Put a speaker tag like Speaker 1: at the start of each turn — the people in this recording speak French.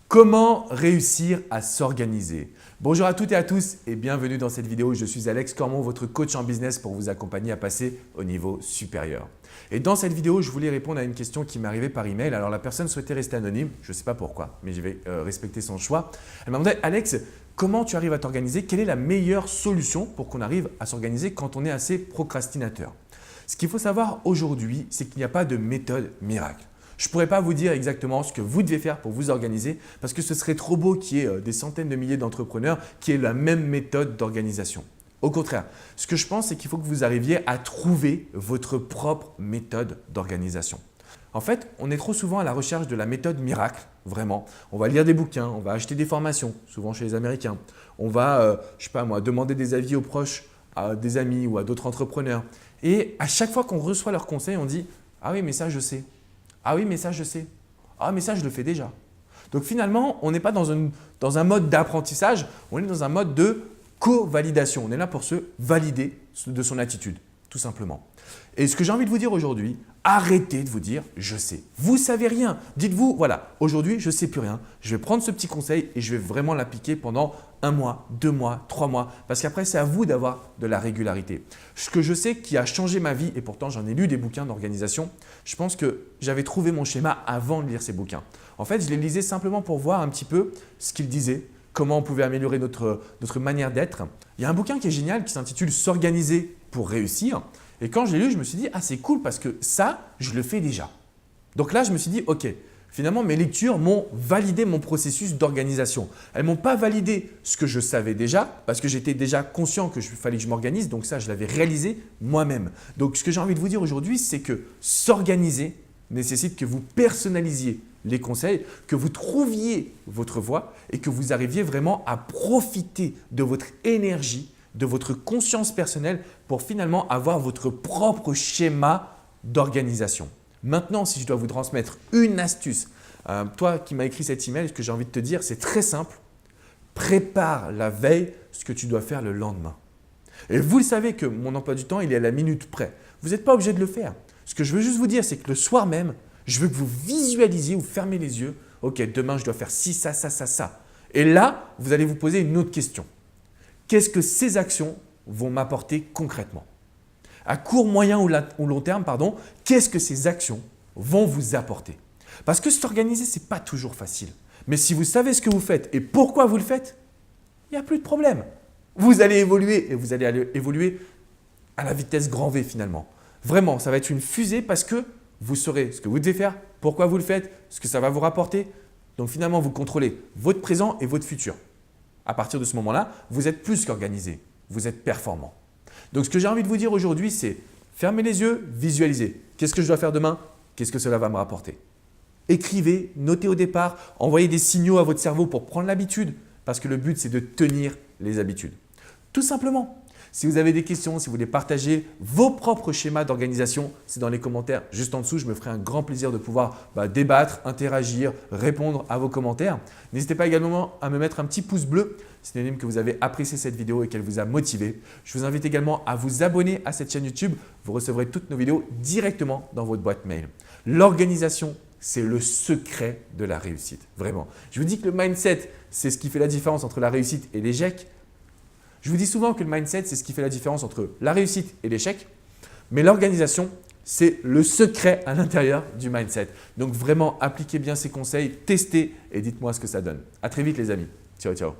Speaker 1: Comment réussir à s'organiser? Bonjour à toutes et à tous et bienvenue dans cette vidéo. Je suis Alex Cormon, votre coach en business pour vous accompagner à passer au niveau supérieur. Et dans cette vidéo, je voulais répondre à une question qui m'est arrivée par email. Alors la personne souhaitait rester anonyme, je ne sais pas pourquoi, mais je vais respecter son choix. Elle m'a demandé, Alex, comment tu arrives à t'organiser? Quelle est la meilleure solution pour qu'on arrive à s'organiser quand on est assez procrastinateur? Ce qu'il faut savoir aujourd'hui, c'est qu'il n'y a pas de méthode miracle. Je ne pourrais pas vous dire exactement ce que vous devez faire pour vous organiser parce que ce serait trop beau qu'il y ait des centaines de milliers d'entrepreneurs qui aient la même méthode d'organisation. Au contraire, ce que je pense, c'est qu'il faut que vous arriviez à trouver votre propre méthode d'organisation. En fait, on est trop souvent à la recherche de la méthode miracle, vraiment. On va lire des bouquins, on va acheter des formations, souvent chez les Américains. On va, je sais pas moi, demander des avis aux proches, à des amis ou à d'autres entrepreneurs. Et à chaque fois qu'on reçoit leurs conseils, on dit « Ah oui, mais ça, je sais. Ah oui, mais ça, je sais. Ah, mais ça, je le fais déjà. » Donc finalement, on n'est pas dans un mode d'apprentissage, on est dans un mode de co-validation. On est là pour se valider de son attitude, tout simplement. Et ce que j'ai envie de vous dire aujourd'hui, arrêtez de vous dire « je sais ». Vous ne savez rien. Dites-vous, voilà, aujourd'hui, je ne sais plus rien. Je vais prendre ce petit conseil et je vais vraiment l'appliquer pendant 1 mois, 2 mois, 3 mois. Parce qu'après, c'est à vous d'avoir de la régularité. Ce que je sais qui a changé ma vie, et pourtant j'en ai lu des bouquins d'organisation, je pense que j'avais trouvé mon schéma avant de lire ces bouquins. En fait, je les lisais simplement pour voir un petit peu ce qu'ils disaient, comment on pouvait améliorer notre manière d'être. Il y a un bouquin qui est génial qui s'intitule « S'organiser pour réussir ». Et quand je l'ai lu, je me suis dit « Ah, c'est cool parce que ça, je le fais déjà ». Donc là, je me suis dit « Ok, finalement, mes lectures m'ont validé mon processus d'organisation. Elles ne m'ont pas validé ce que je savais déjà parce que j'étais déjà conscient qu'il fallait que je m'organise. Donc ça, je l'avais réalisé moi-même. Donc ce que j'ai envie de vous dire aujourd'hui, c'est que s'organiser nécessite que vous personnalisiez les conseils, que vous trouviez votre voie et que vous arriviez vraiment à profiter de votre énergie, de votre conscience personnelle pour finalement avoir votre propre schéma d'organisation. Maintenant, si je dois vous transmettre une astuce, toi qui m'as écrit cet email, ce que j'ai envie de te dire, c'est très simple. Prépare la veille ce que tu dois faire le lendemain. Et vous le savez que mon emploi du temps, il est à la minute près. Vous n'êtes pas obligé de le faire. Ce que je veux juste vous dire, c'est que le soir même, je veux que vous visualisiez, vous fermez les yeux. Ok, demain, je dois faire ci, ça, ça, ça, ça. Et là, vous allez vous poser une autre question. Qu'est-ce que ces actions vont m'apporter concrètement? À court, moyen ou long terme, qu'est-ce que ces actions vont vous apporter? Parce que s'organiser, ce n'est pas toujours facile. Mais si vous savez ce que vous faites et pourquoi vous le faites, il n'y a plus de problème. Vous allez évoluer et vous allez évoluer à la vitesse grand V finalement. Vraiment, ça va être une fusée parce que vous saurez ce que vous devez faire, pourquoi vous le faites, ce que ça va vous rapporter. Donc finalement, vous contrôlez votre présent et votre futur. À partir de ce moment-là, vous êtes plus qu'organisé, vous êtes performant. Donc ce que j'ai envie de vous dire aujourd'hui, c'est fermez les yeux, visualisez. Qu'est-ce que je dois faire demain? Qu'est-ce que cela va me rapporter? Écrivez, notez au départ, envoyez des signaux à votre cerveau pour prendre l'habitude parce que le but, c'est de tenir les habitudes. Tout simplement. Si vous avez des questions, si vous voulez partager vos propres schémas d'organisation, c'est dans les commentaires juste en dessous. Je me ferai un grand plaisir de pouvoir débattre, interagir, répondre à vos commentaires. N'hésitez pas également à me mettre un petit pouce bleu, synonyme que vous avez apprécié cette vidéo et qu'elle vous a motivé. Je vous invite également à vous abonner à cette chaîne YouTube. Vous recevrez toutes nos vidéos directement dans votre boîte mail. L'organisation, c'est le secret de la réussite. Vraiment. Je vous dis que le mindset, c'est ce qui fait la différence entre la réussite et l'échec. Je vous dis souvent que le mindset, c'est ce qui fait la différence entre la réussite et l'échec. Mais l'organisation, c'est le secret à l'intérieur du mindset. Donc vraiment, appliquez bien ces conseils, testez et dites-moi ce que ça donne. À très vite les amis. Ciao, ciao.